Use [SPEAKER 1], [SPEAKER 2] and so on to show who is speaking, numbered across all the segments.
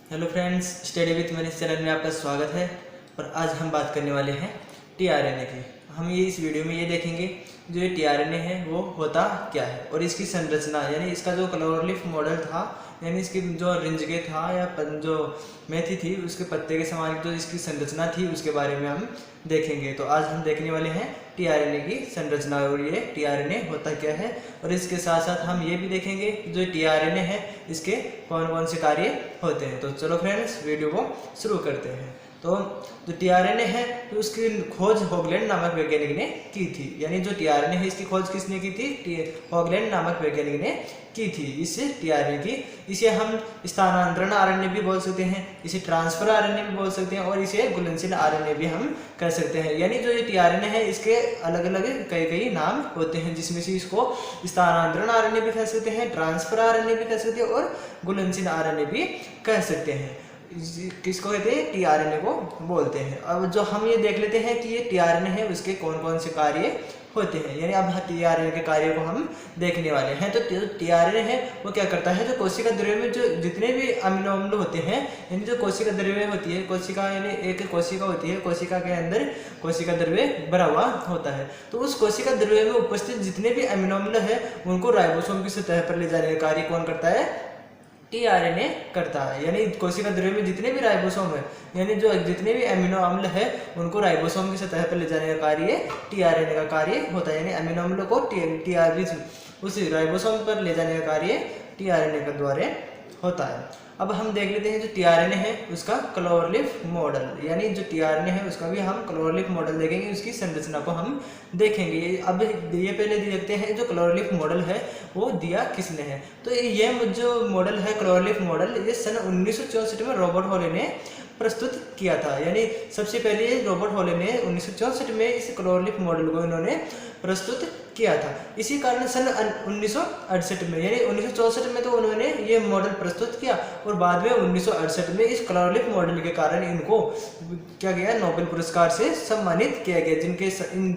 [SPEAKER 1] Hello friends, study with Manish channel में आपका स्वागत है। और आज हम बात करने वाले हैं टीआरएनए की। हम ये इस वीडियो में ये देखेंगे जो ये टीआरएनए है वो होता क्या है और इसकी संरचना, यानी इसका जो क्लोरोलिफ मॉडल था, यानी इसकी जो रिंजके था या जो मेथी थी उसके पत्ते के समान जो इसकी संरचना थी उसके बारे में हम देखेंगे। तो आज हम देखने वाले हैं टीआरएनए की संरचना और ये टीआरएनए होता क्या है, और इसके साथ साथ हम ये भी देखेंगे जो टीआरएनए है इसके कौन कौन से कार्य होते हैं। तो चलो फ्रेंड्स, वीडियो को शुरू करते हैं। तो जो टीआरएनए है तो उसकी खोज हॉगलैंड नामक वैज्ञानिक ने की थी, यानी जो टीआरएनए है इसकी खोज किसने की थी? हॉगलैंड नामक वैज्ञानिक ने की थी इस टीआरएनए की। इसे हम स्थानांतरण आरएनए भी बोल सकते हैं, इसे ट्रांसफर आरएनए भी बोल सकते हैं और इसे घुलनशील आरएनए भी हम कह सकते हैं। यानी जो ये टीआरएनए है इसके अलग अलग कई नाम होते हैं, जिसमें से इसको स्थानांतरण आरएनए भी कह सकते हैं, ट्रांसफर आरएनए भी कह सकते हैं और घुलनशील आरएनए भी कह सकते हैं। किसको कहते हैं? टीआरएनए को बोलते हैं। अब जो हम ये देख लेते हैं कि ये टीआरएनए है उसके कौन कौन से कार्य होते हैं, यानी अब टीआरएनए के कार्य को हम देखने वाले हैं। तो टीआरएनए है वो क्या करता है, जो कोशिका द्रव्य में जो जितने भी अमीनो अम्ल होते हैं, यानी जो कोशिका द्रव्य होती है, कोशिका यानी एक कोशिका होती है, कोशिका के अंदर कोशिका द्रव्य भरा हुआ होता है, तो उस कोशिका द्रव्य में उपस्थित जितने भी अमीनो अम्ल है उनको राइबोसोम की सतह पर ले जाने का कार्य कौन करता है? टीआरएनए करता है। यानी कोशिका द्रव्य में जितने भी राइबोसोम है, यानी जो जितने भी अमीनो अम्ल है उनको राइबोसोम की सतह पर ले जाने का कार्य टीआरएनए का कार्य होता है। यानी अमीनो अम्ल को उस राइबोसोम पर ले जाने का कार्य टीआरएनए के द्वारा होता है। अब हम देख लेते हैं जो टीआरएनए है उसका क्लोरोलिफ मॉडल, यानी जो टीआरएनए है उसका भी हम क्लोरोलिफ मॉडल देखेंगे, उसकी संरचना को हम देखेंगे। अब ये पहले देखते हैं जो क्लोरोलिफ मॉडल है वो दिया किसने है। तो ये जो मॉडल है क्लोरोलिफ मॉडल, ये सन 1964 में रॉबर्ट हॉले ने प्रस्तुत किया था। यानी सबसे पहले रॉबर्ट हॉले ने 1964 में इस क्लोरोलिफ मॉडल को इन्होंने प्रस्तुत किया था। इसी कारण सन 1968 में, यानी 1964 में तो उन्होंने ये मॉडल प्रस्तुत किया और बाद में 1968 में इस क्लोरोलिफ मॉडल के कारण इनको क्या गया, नोबेल पुरस्कार से सम्मानित किया गया,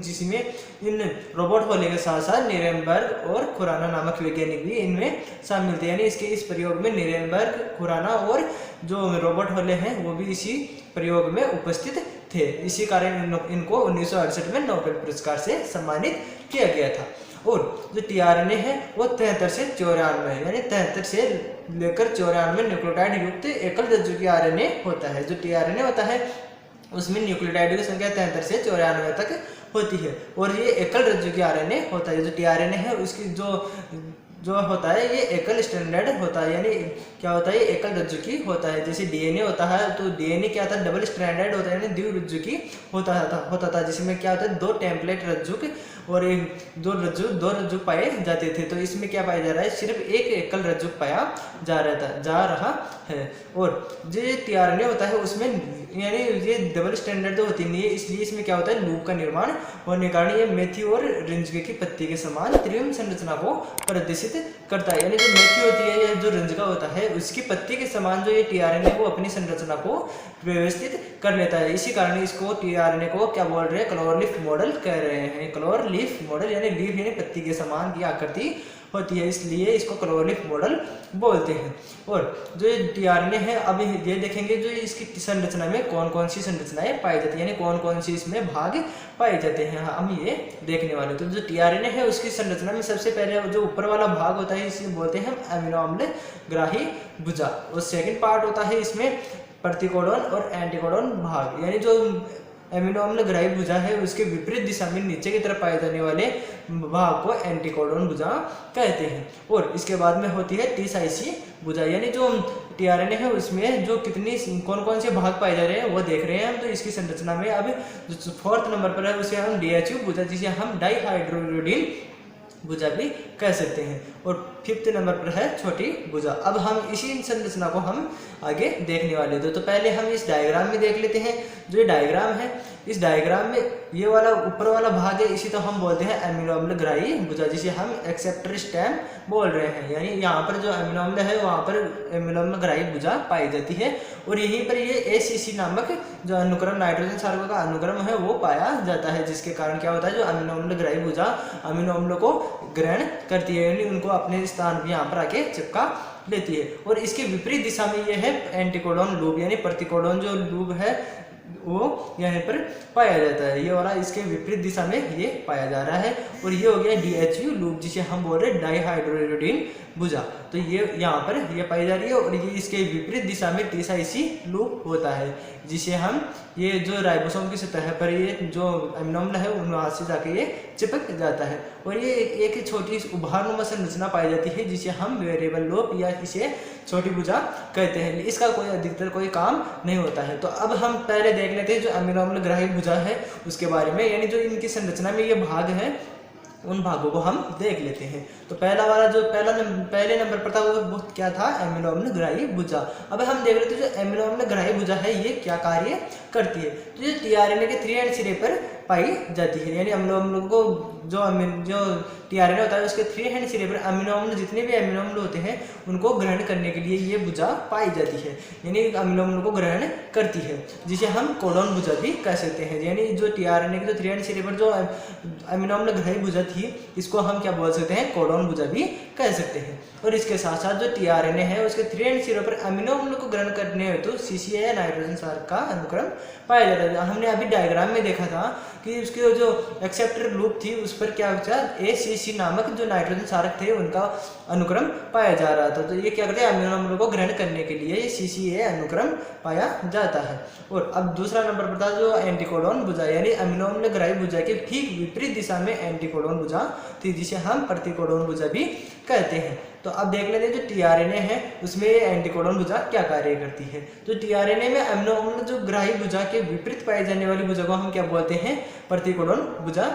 [SPEAKER 1] जिसमें इन रॉबर्ट हॉले के साथ साथ नीरेनबर्ग और खुराना नामक वैज्ञानिक भी इनमें शामिल थे। यानी इसके इस प्रयोग में नीरेनबर्ग, खुराना और जो रॉबर्ट हॉले हैं वो भी इसी प्रयोग में उपस्थित थे। इसी कारण इनको 1968 में नोबेल पुरस्कार से सम्मानित किया गया था। और जो टीआरएनए है वो 73 से 94, यानी 73 से लेकर 94 न्यूक्लियोटाइड युक्त एकल रज्जुकी आरएनए होता है। जो टीआरएनए होता है उसमें न्यूक्लियोटाइड की संख्या 73 से 94 तक होती है और ये एकल रज्जुकी आरएनए होता है। जो टीआरएनए है उसकी जो होता है ये एकल स्टैंडर्ड होता है, यानी क्या होता है, ये एकल रज्जुकी होता है। जैसे डीएनए होता है तो डीएनए क्या था, डबल स्टैंडर्ड होता है, यानी द्विरज्जुकी होता था जिसमें क्या होता है, दो टेम्पलेट रज्जुक और दो रज्जु पाए जाते थे। तो इसमें क्या पाया जा रहा है, सिर्फ एक एकल रज्जुक पाया जा रहा है। और जो टीआरएनए होता है उसमें यानी ये डबल स्टैंडर्ड तो होती नहीं है, इसलिए इसमें क्या होता है, लूप का निर्माण होने के कारण ये मेथी और रिंजके की पत्ती के समान त्रिविम संरचना को प्रदर्शित करता है। यानी जो मेथी होती है या जो रिंजका होता है उसकी पत्ती के समान जो ये टीआरएनए को अपनी संरचना को व्यवस्थित कर लेता है। इसी कारण इसको टीआरएनए को क्या बोल रहे हैं, क्लोरोलिफ मॉडल कह रहे हैं। क्लोरोलिफ मॉडल यानी लीफ यानी पत्ती के समान की आकृति होती है, इसलिए इसको क्लोरोलिफ मॉडल बोलते हैं। और जो टीआरएनए है, अब ये देखेंगे जो इसकी संरचना में कौन कौन सी संरचनाएं पाई जाती है, यानी कौन कौन सी इसमें भाग पाए जाते हैं, हम ये देखने वाले। तो जो टीआरएनए है उसकी संरचना में सबसे पहले जो ऊपर वाला भाग होता है इसे बोलते हैं अमीनो अम्ल ग्राही भुजा, और सेकंड पार्ट होता है इसमें प्रतिकोडन और एंटीकोडन भाग, यानी जो अमीनो अम्ल ग्राही भुजा है उसके विपरीत दिशा में नीचे की तरफ पाए जाने वाले भाग को एंटीकोडन भुजा कहते हैं। और इसके बाद में होती है टी-साइसी भुजा, यानी जो टीआरएनए है उसमें जो कौन कौन से भाग पाए जा रहे हैं वो देख रहे हैं हम। तो इसकी संरचना में अब जो 4th नंबर पर है उसे हम डीएचयू भुजा, जिसे हम डाइहाइड्रोडिल भुजा भी कह सकते हैं, और 5th नंबर पर है छोटी भुजा। अब हम इसी संरचना को हम आगे देखने वाले थे। तो पहले हम इस डायग्राम में देख लेते हैं। जो ये डायग्राम है, इस डायग्राम में ये वाला ऊपर वाला भाग है इसी तो हम बोलते हैं अमीनो अम्ल ग्राही भुजा, जिसे हम एक्सेप्टर स्टेम बोल रहे हैं। यानी यहाँ पर जो अमीनो अम्ल है वहाँ पर अमीनो अम्ल ग्राही भुजा पाई जाती है और यहीं पर ये ACC नामक जो अनुक्रम नाइट्रोजन सार्वक का अनुक्रम है वो पाया जाता है, जिसके कारण क्या होता है, जो अमीनो अम्ल ग्राही भुजा अमीनो अम्ल को ग्रहण करती है, यानी उनको अपने स्थान पर यहाँ पर आके चिपका लेती है। और इसके विपरीत दिशा में ये है एंटीकोडॉन लूप, यानी प्रतिकोडॉन जो लूप है वो यहाँ पर पाया जाता है। ये वाला इसके विपरीत दिशा में ये पाया जा रहा है। और ये हो गया DHU लूप, जिसे हम बोल रहे हैं डाईहाइड्रोइरिडीन भुजा। तो ये यहाँ पर ये पाई जा रही है। और ये इसके विपरीत दिशा में TCIC लूप होता है, जिसे हम ये जो राइबोसोम की सतह पर ये जो अमीनो अम्ल है वहाँ से जाके ये चिपक जाता है। और ये एक छोटी उभारनुमा संरचना पाई जाती है, जिसे हम वेरिएबल लूप या इसे छोटी भुजा कहते हैं। इसका कोई अधिकतर कोई काम नहीं होता है। तो अब हम पहले देख लेते हैं जो अमीनो अम्ल ग्राही भुजा है उसके बारे में, यानी जो इनकी संरचना में ये भाग है उन भागों को हम देख लेते हैं। तो पहला वाला जो पहले नंबर पर था वो क्या था, अमीनो अम्ल ग्राही भुजा। अब हम देख लेते हैं जो अमीनो अम्ल ग्राही भुजा है ये क्या कार्य करती है। तो ये टीआरएनए के 3 एंड सिरे पर पाई जाती है, यानी अमीनो अम्ल को जो टीआरएनए होता है उसके 3 एंड सिरे पर अमीनो अम्ल जितने भी अमीनो अम्ल होते हैं उनको ग्रहण करने के लिए ये भुजा पाई जाती है, यानी अमीनो अम्ल को ग्रहण करती है, जिसे हम कोडॉन भुजा भी कह सकते हैं। यानी जो टीआरएनए के जो 3 एंड सिरे पर जो अमीनो अम्ल ग्राही भुजा थी इसको हम क्या बोल सकते हैं, कोडॉन भुजा भी कह सकते हैं। और इसके साथ साथ जो टीआरएनए है उसके 3 एंड सिरों पर अमीनो अम्ल को ग्रहण करने हेतु CCA या नाइट्रोजन सार का अनुक्रम पाया जाता है। हमने अभी डायग्राम में देखा था कि उसके जो एक्सेप्टर लूप थी उस पर क्या होता है, ACC नामक जो नाइट्रोजन सारक थे उनका अनुक्रम पाया जा रहा था। तो ये क्या करते हैं, अमीनो अम्लों को ग्रहण करने के लिए ये CCA अनुक्रम पाया जाता है। और अब दूसरा नंबर पर था जो एंटीकोडॉन भुजा, यानी अमीनो अम्ल ग्राही भुजा के ठीक विपरीत दिशा में एंटीकोडॉन भुजा थी, जिसे हम प्रतिकोडॉन भुजा भी कहते हैं। तो अब देख लेते हैं जो टीआरएनए है उसमें एंटीकोडॉन भुजा क्या कार्य करती है। तो टीआरएनए में अमीनो अम्ल जो ग्राही भुजा के विपरीत पाई जाने वाली भुजा को हम क्या बोलते हैं, प्रतिकोडॉन भुजा,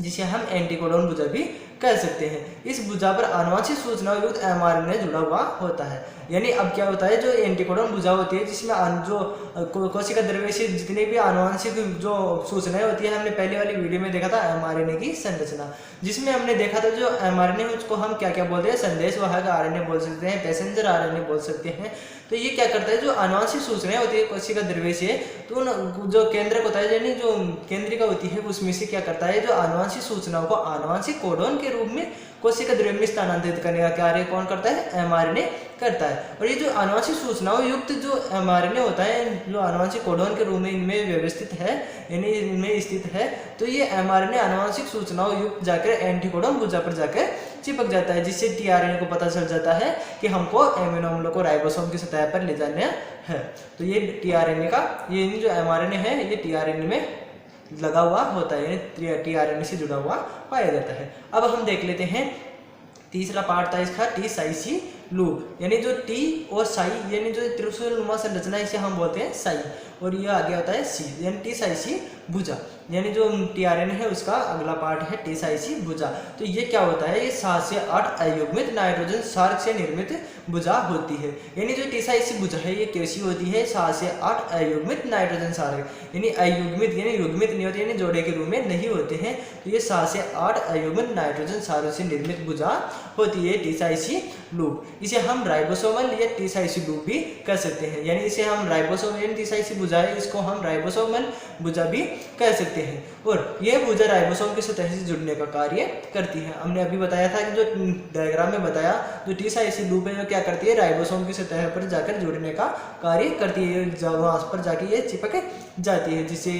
[SPEAKER 1] जिसे हम एंटीकोडॉन भुजा भी कह सकते हैं। इस भुजा पर आनुवंशिक सूचनाओं युक्त mRNA जुड़ा हुआ होता है। यानी अब क्या होता है, जो एंटीकोडॉन भुजा होती है जिसमें जो कोशिका द्रव्य से जितने भी आनुवंशिक जो सूचनाएं होती है, हमने पहले वाली वीडियो में देखा था mRNA की संरचना, जिसमें हमने देखा था जो mRNA उसको हम क्या क्या बोलते हैं, संदेशवाहक RNA बोल सकते हैं, पैसेंजर RNA बोल सकते हैं। तो ये क्या करता है, जो आनुवंशिक सूचनाएं होती है कोशिका द्रव्य से, तो जो केंद्रक होता है यानी जो केंद्रिका होती है उसमें से क्या करता है, जो आनुवंशिक सूचनाओं को आनुवंशिक कोडॉन के रूप में कोशिका द्रव्य में स्थानांतरित करने का कार्य कौन करता है, mRNA करता है। और ये जो आनुवंशिक सूचनाओं युक्त जो mRNA होता है, जो आनुवंशिक कोडॉन के रूप में इनमें व्यवस्थित है यानी इनमें स्थित है, तो ये mRNA आनुवंशिक सूचनाओं युक्त जाकर एंटीकोडॉन भुजा पर जाकर चिपक जाता है, जिससे टीआरएनए को पता चल जाता है कि हमको अमीनो अम्लों को राइबोसोम की सतह पर ले जाना है। तो ये टीआरएनए का ये जो mRNA है ये टीआरएनए में लगा हुआ होता है, यानी टीआरएनए से जुड़ा हुआ पाया जाता है। अब हम देख लेते हैं तीसरा पार्ट था इसका TCIC लूप, यानी जो T और साई यानी जो त्रिशूलनुमा संरचना इसे हम बोलते हैं साई, और ये आगे होता है C यानी TCIC भुजा, यानी जो टीआरएनए है उसका अगला पार्ट है TCIC भुजा। तो ये क्या होता है, ये 7 से 8 अयुग्मित नाइट्रोजन सार्क से निर्मित भुजा होती है। यानी जो TCIC भुजा है ये कैसी होती है, 7 से 8 अयुग्मित नाइट्रोजन सार्क, यानी अयुग्मित यानी युग्मित नहीं होते, यानी जोड़े के रूप में नहीं होते हैं। तो ये 7 से 8 अयुग्मित नाइट्रोजन सार्क से निर्मित भुजा होती है TCIC लूप। इसे हम राइबोसोमल या TCIC लूप भी कह सकते हैं, यानी इसे हम राइबोसोमल यानी TCIC भुजा है, इसको हम राइबोसोमल भुजा भी कह सकते हैं। और यह भुजा राइबोसोम की सतह से जुड़ने का कार्य करती है। हमने अभी बताया था कि जो डायग्राम में बताया जो TCIC लूप है जो क्या करती है, राइबोसोम की सतह पर जाकर जुड़ने का कार्य करती है, वहां पर जाके ये चिपक जाती है, जिससे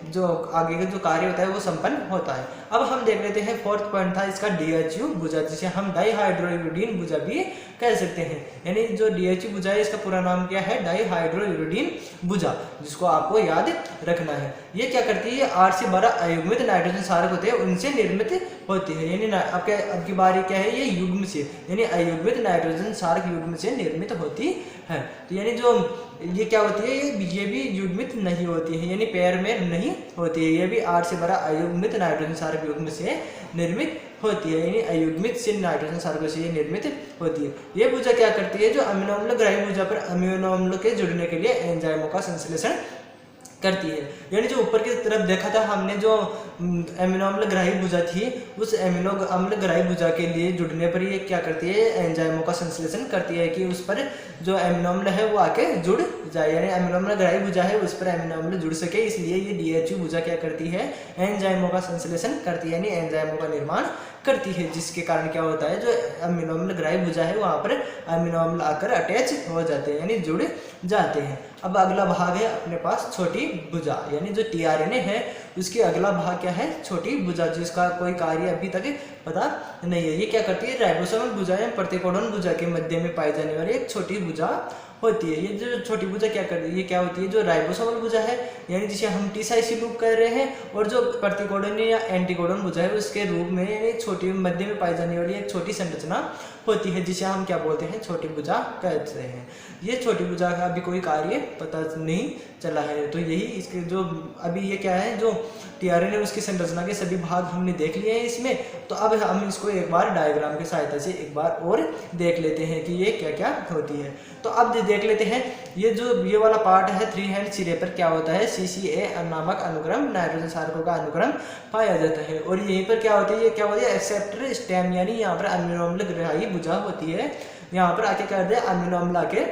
[SPEAKER 1] जो आगे का जो कार्य होता है वो संपन्न होता है। अब हम देख लेते हैं फोर्थ पॉइंट था इसका DHU भुजा, जिसे हम डाईहाइड्रोइरिडीन भुजा भी कह सकते हैं। यानी जो DHU भुजा है इसका पूरा नाम क्या है, डाईहाइड्रोइरिडीन भुजा, जिसको आपको याद रखना है। ये क्या करती है, 8 से 12 अयुग्मित नाइट्रोजन सारक होते हैं उनसे निर्मित होती है, यानी आपके अब की बारी क्या है, ये युग्म से यानी अयुग्मित नाइट्रोजन सारक युग्म से निर्मित होती है। तो यानी जो ये क्या होती है, ये भी युग्मित नहीं होती है, यानी पेयर में नहीं होती है, ये भी 8 से 12 अयुग्मित नाइट्रोजन सारक युग्म से निर्मित होती है, यानी अयुग्मित से नाइट्रोजन सारकों से ये निर्मित होती है। ये भुजा क्या करती है, जो अमीनो अम्ल ग्राही भुजा पर अमीनो अम्लों के जुड़ने के लिए एंजाइमों का संश्लेषण करती है। यानी जो ऊपर की तरफ देखा था हमने, जो अमीनो अम्ल ग्राही भुजा थी, उस अमीनो अम्ल ग्राही भुजा के लिए जुड़ने पर ये क्या करती है, एंजाइमों का संश्लेषण करती है कि उस पर जो अमीनो अम्ल है वो आके जुड़ जाए, यानी अमीनो अम्ल ग्राही भुजा है उस पर अमीनो अम्ल जुड़ सके, इसलिए ये DHU भुजा क्या करती है, एंजाइमों का संश्लेषण करती है, यानी एंजाइमों का निर्माण करती है, जिसके कारण क्या होता है, जो अमीनो अम्ल ग्राही भुजा है वहाँ पर अमीनो अम्ल आकर अटैच हो जाते हैं, यानी जुड़ जाते हैं। अब अगला भाग है अपने पास छोटी भुजा, यानी जो टीआरएनए है उसके अगला भाग क्या है, छोटी भुजा, जिसका कोई कार्य अभी तक पता नहीं है। ये क्या करती है, राइबोसोमल भुजा या प्रतिकोडन भुजा के मध्य में पाई जाने वाली एक छोटी भुजा होती है। ये जो छोटी भुजा क्या करती है, ये क्या होती है, जो राइबोसोमल भुजा है यानी जिसे हम टी साइसी लूप कह रहे हैं, और जो प्रतिकोडन या एंटीकोडन भुजा है उसके रूप में यानी छोटी मध्य में पाई जाने वाली एक छोटी संरचना होती है, जिसे हम क्या बोलते हैं, छोटी भुजा कहते हैं। ये छोटी भुजा का अभी कोई कार्य पता नहीं चला है। तो यही इसके जो अभी ये क्या है, जो टीआरएनए उसकी संरचना के सभी भाग हमने देख लिए हैं इसमें। तो अब हम इसको एक बार डायग्राम की सहायता से एक बार और देख लेते हैं कि ये क्या क्या होती है। तो अब देख लेते हैं ये वाला पार्ट है 3 हेड सिरे पर क्या होता है, CCA नामक अनुक्रम, नाइट्रोजन क्षारकों का अनुक्रम पाया जाता है। और यहीं पर क्या होता है, ये क्या होता है, एक्सेप्टर स्टेम, यानी यहाँ पर अमीनो अम्ल ग्राही भुजा होती है। यहाँ पर आके क्या करते हैं, अमीनो अम्ल आके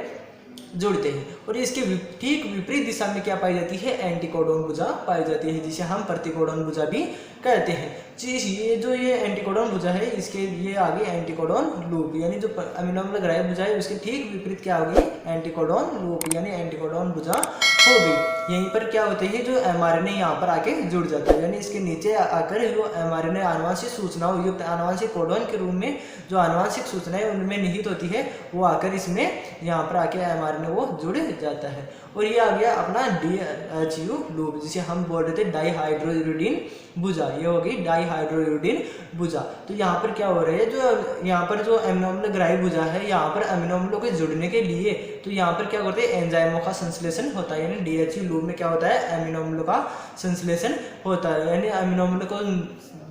[SPEAKER 1] जुड़ते हैं। और इसके ठीक विपरीत दिशा में क्या पाई जाती है, एंटीकोडोन भुजा पाई जाती है, जिसे हम प्रतिकोडोन भुजा भी कहते हैं। ये एंटीकोडोन भुजा है, इसके ये आगे एंटीकोडोन लूप, यानी जो अमीनो अम्ल ग्राही भुजा है उसके ठीक विपरीत क्या होगी, एंटीकोडोन लूप, यानी एंटीकोडोन भुजा हो गई। यहीं पर क्या होते हैं, जो एमआरएनए यहाँ पर आके जुड़ जाता है, यानी इसके नीचे आकर जो एमआरएनए आनुवंशिक सूचनाओं युक्त आनुवंशिक कोडोन के रूप में जो आनुवंशिक सूचनाएं उनमें निहित होती है वो आकर इसमें यहाँ पर आके एमआरएनए वो जुड़ जाता है। और ये आ गया अपना DHU लूप, जिसे हम बोल रहे थे डाईहाइड्रोयूरिडीन भुजा, ये होगी डाईहाइड्रोयूरिडीन भुजा। तो यहाँ पर क्या हो रहा है, जो यहाँ पर जो अमीनो अम्ल ग्राही भुजा है, यहाँ पर अमीनो अम्लों के जुड़ने के लिए तो यहाँ पर क्या करते हैं, एंजाइमों का संश्लेषण होता है, यानी DHU लूप में क्या होता है, अमीनो अम्लों का संश्लेषण होता है, यानी अमीनो अम्ल को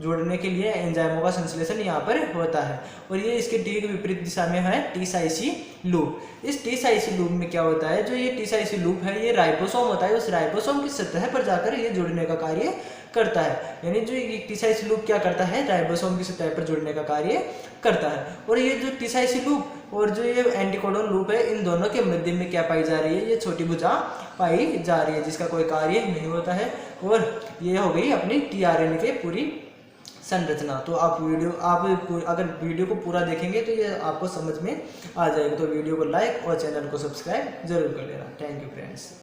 [SPEAKER 1] जोड़ने के लिए एंजाइमों का संश्लेषण यहाँ पर होता है। और ये इसके ठीक विपरीत दिशा में है T-साइसी लूप। इस T-साइसी लूप में क्या होता है, जो ये T-साइसी लूप है ये राइबोसोम होता है, उस राइबोसोम की सतह पर जाकर ये जुड़ने का कार्य करता है, यानी जो ये T-साइसी लूप क्या करता है, राइबोसोम की सतह पर जुड़ने का कार्य करता है। और ये जो T-साइसी लूप और जो ये एंटीकोडोन लूप है, इन दोनों के मध्य में क्या पाई जा रही है, ये छोटी भुजा पाई जा रही है, जिसका कोई कार्य नहीं होता है। और ये हो गई अपनी टीआरएनए की पूरी संरचना। तो आप अगर वीडियो को पूरा देखेंगे तो ये आपको समझ में आ जाएगा। तो वीडियो को लाइक और चैनल को सब्सक्राइब जरूर कर लेना। Thank you friends.